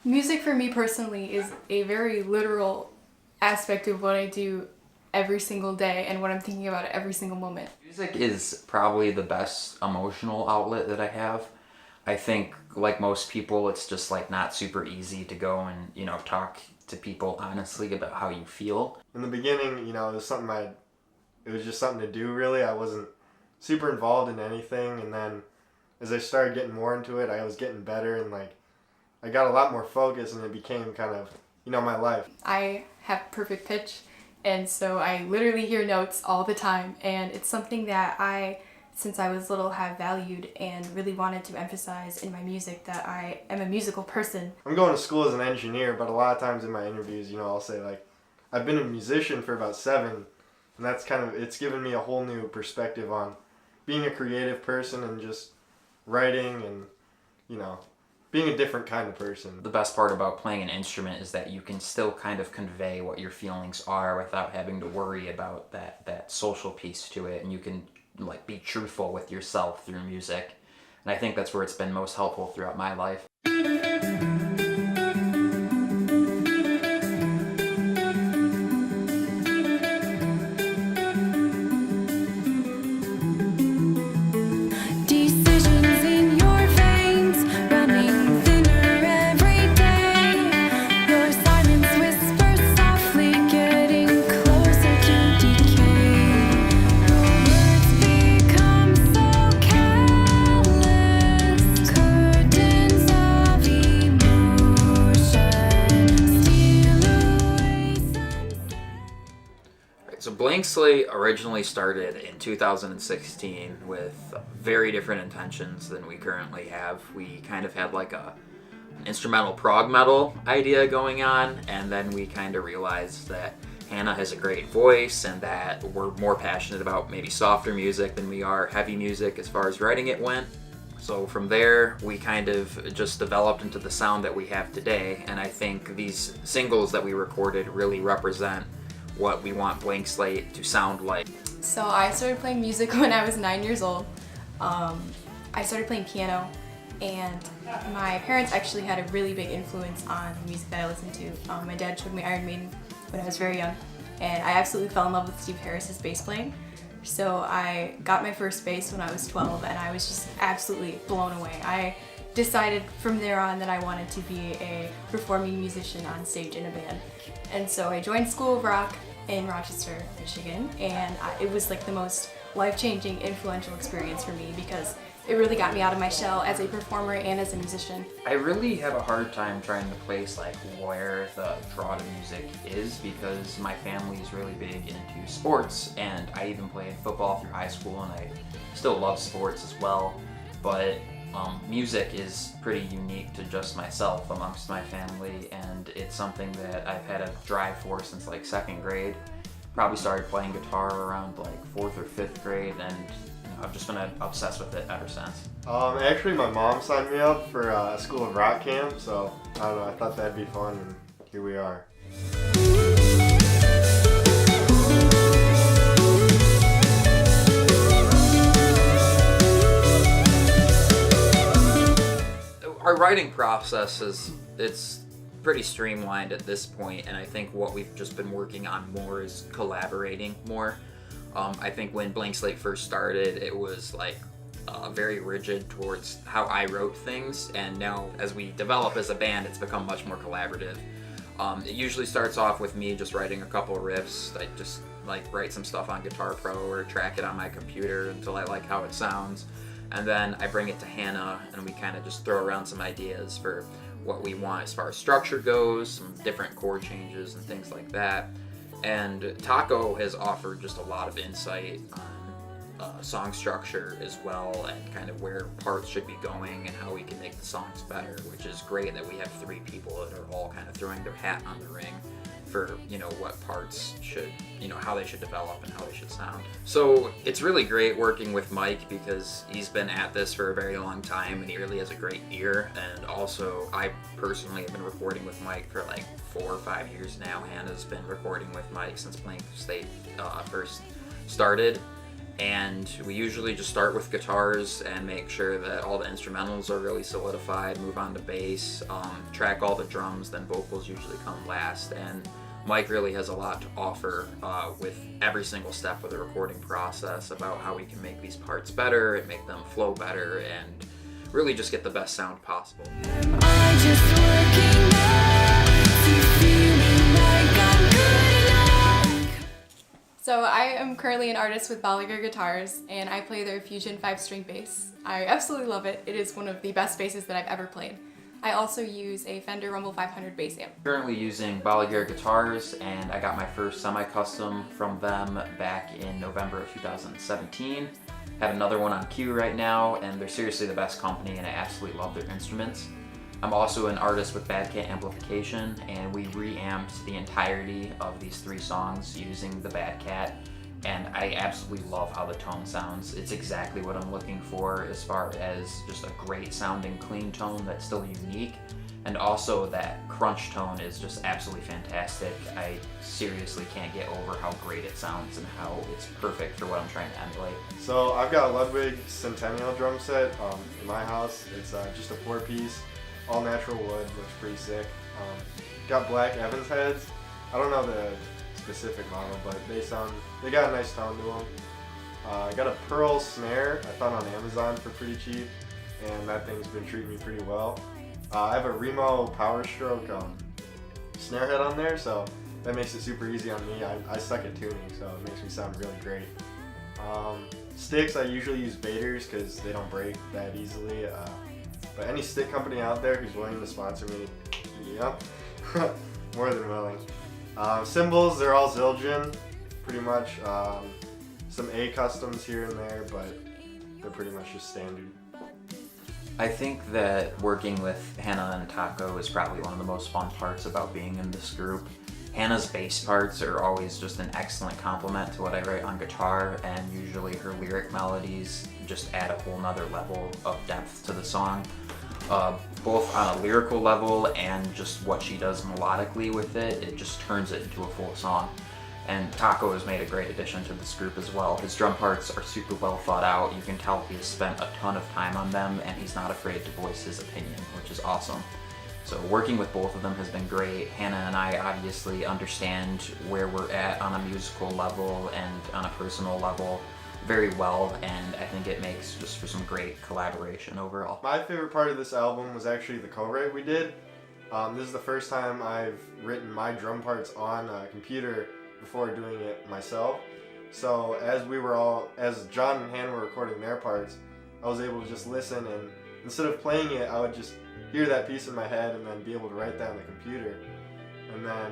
Music for me personally is a very literal aspect of what I do every single day and what I'm thinking about at every single moment. Music is probably the best emotional outlet that I have. I think, like most people, it's just like not super easy to go and, talk to people honestly about how you feel. In the beginning, it was just something to do really. I wasn't super involved in anything, and then as I started getting more into it, I was getting better, and I got a lot more focus, and it became kind of, my life. I have perfect pitch, and so I literally hear notes all the time, and it's something that since I was little, have valued and really wanted to emphasize in my music, that I am a musical person. I'm going to school as an engineer, but a lot of times in my interviews, I'll say I've been a musician for about 7, and that's it's given me a whole new perspective on being a creative person and just writing and, being a different kind of person. The best part about playing an instrument is that you can still kind of convey what your feelings are without having to worry about that social piece to it, and you can be truthful with yourself through music. And I think that's where it's been most helpful throughout my life. So Blank Slate originally started in 2016 with very different intentions than we currently have. We kind of had an instrumental prog metal idea going on, and then we kind of realized that Hannah has a great voice and that we're more passionate about maybe softer music than we are heavy music as far as writing it went. So from there, we kind of just developed into the sound that we have today, and I think these singles that we recorded really represent what we want Blank Slate to sound like. So I started playing music when I was 9 years old. I started playing piano, and my parents actually had a really big influence on the music that I listened to. My dad showed me Iron Maiden when I was very young, and I absolutely fell in love with Steve Harris's bass playing. So I got my first bass when I was 12, and I was just absolutely blown away. I decided from there on that I wanted to be a performing musician on stage in a band. And so I joined School of Rock in Rochester, Michigan, and it was the most life-changing, influential experience for me because it really got me out of my shell as a performer and as a musician. I really have a hard time trying to place where the draw to music is, because my family is really big into sports, and I even played football through high school, and I still love sports as well. But music is pretty unique to just myself amongst my family, and it's something that I've had a drive for since 2nd grade. Probably started playing guitar around 4th or 5th grade, and I've just been obsessed with it ever since. Actually, my mom signed me up for a School of Rock camp, so I don't know, I thought that'd be fun, and here we are. Our writing process it's pretty streamlined at this point, and I think what we've just been working on more is collaborating more. I think when Blank Slate first started, it was very rigid towards how I wrote things, and now as we develop as a band, it's become much more collaborative. It usually starts off with me just writing a couple riffs. I just write some stuff on Guitar Pro or track it on my computer until I like how it sounds. And then I bring it to Hannah, and we kind of just throw around some ideas for what we want as far as structure goes, some different chord changes and things like that. And Taco has offered just a lot of insight on song structure as well, and kind of where parts should be going and how we can make the songs better, which is great that we have 3 people that are all kind of throwing their hat on the ring for what parts should, how they should develop and how they should sound. So it's really great working with Mike because he's been at this for a very long time and he really has a great ear. And also I personally have been recording with Mike for 4 or 5 years now. Hannah's been recording with Mike since Blank Slate first started, And we usually just start with guitars and make sure that all the instrumentals are really solidified, move on to bass, track all the drums, then vocals usually come last. And Mike really has a lot to offer with every single step of the recording process about how we can make these parts better and make them flow better and really just get the best sound possible. So I am currently an artist with Bolliger Guitars, and I play their Fusion 5-string bass. I absolutely love it. It is one of the best basses that I've ever played. I also use a Fender Rumble 500 bass amp. Currently using Bolliger Guitars, and I got my first semi-custom from them back in November of 2017. Have another one on queue right now, and they're seriously the best company, and I absolutely love their instruments. I'm also an artist with Bad Cat Amplification, and we reamped the entirety of these 3 songs using the Bad Cat, and I absolutely love how the tone sounds. It's exactly what I'm looking for as far as just a great sounding clean tone that's still unique, and also that crunch tone is just absolutely fantastic. I seriously can't get over how great it sounds and how it's perfect for what I'm trying to emulate. So I've got a Ludwig Centennial drum set in my house. It's just a 4-piece. All natural wood, looks pretty sick. Got black Evans heads. I don't know the specific model, but they got a nice tone to them. I got a pearl snare I found on Amazon for pretty cheap, and that thing's been treating me pretty well. I have a Remo Power Stroke snare head on there, so that makes it super easy on me. I suck at tuning, so it makes me sound really great. Sticks, I usually use Vaders because they don't break that easily. But any stick company out there who's willing to sponsor me, yep, more than willing. Cymbals, they're all Zildjian, pretty much. Some A customs here and there, but they're pretty much just standard. I think that working with Hannah and Taco is probably one of the most fun parts about being in this group. Hannah's bass parts are always just an excellent complement to what I write on guitar, and usually her lyric melodies just add a whole nother level of depth to the song, both on a lyrical level and just what she does melodically with it. It just turns it into a full song. And Taco has made a great addition to this group as well. His drum parts are super well thought out. You can tell he has spent a ton of time on them, and he's not afraid to voice his opinion, which is awesome. So working with both of them has been great. Hannah and I obviously understand where we're at on a musical level and on a personal level very well, and I think it makes just for some great collaboration overall. My favorite part of this album was actually the co-write we did. This is the first time I've written my drum parts on a computer before doing it myself. So as John and Hannah were recording their parts, I was able to just listen, and instead of playing it, I would just hear that piece in my head and then be able to write that on the computer. And then,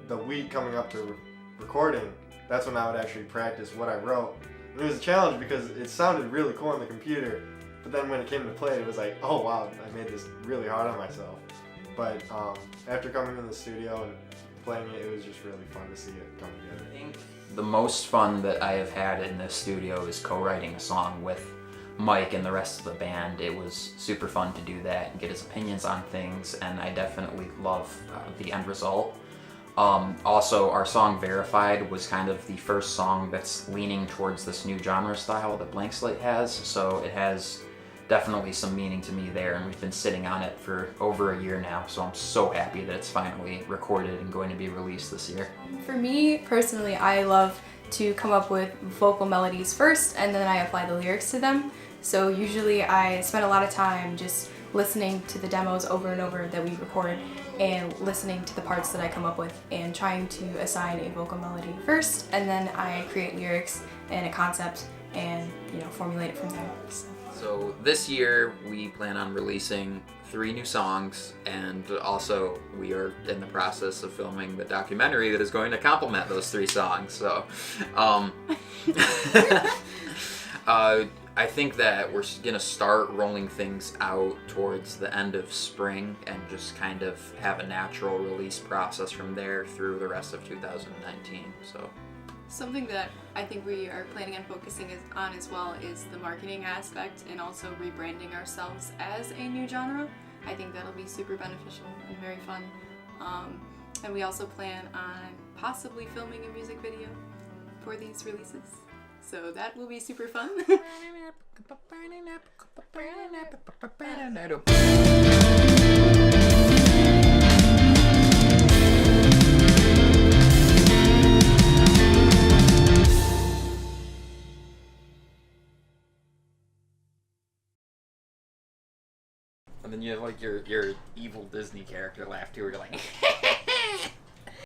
the week coming up to recording, that's when I would actually practice what I wrote. And it was a challenge because it sounded really cool on the computer, but then when it came to play, it was like, oh wow, I made this really hard on myself. But after coming in the studio and playing it, it was just really fun to see it come together. I think the most fun that I have had in this studio is co-writing a song with Mike and the rest of the band. It was super fun to do that and get his opinions on things, and I definitely love the end result. Also, our song Verified was kind of the first song that's leaning towards this new genre style that Blank Slate has, so it has definitely some meaning to me there, and we've been sitting on it for over a year now, so I'm so happy that it's finally recorded and going to be released this year. For me personally, I love to come up with vocal melodies first, and then I apply the lyrics to them. So usually I spend a lot of time just listening to the demos over and over that we record, and listening to the parts that I come up with and trying to assign a vocal melody first, and then I create lyrics and a concept and formulate it from there. So this year we plan on releasing 3 new songs, and also we are in the process of filming the documentary that is going to complement those 3 songs. So I think that we're gonna start rolling things out towards the end of spring and just kind of have a natural release process from there through the rest of 2019. So something that I think we are planning on focusing on as well is the marketing aspect, and also rebranding ourselves as a new genre. I think that'll be super beneficial and very fun. And we also plan on possibly filming a music video for these releases. So that will be super fun. And then you have like your evil Disney character laugh too, where you're like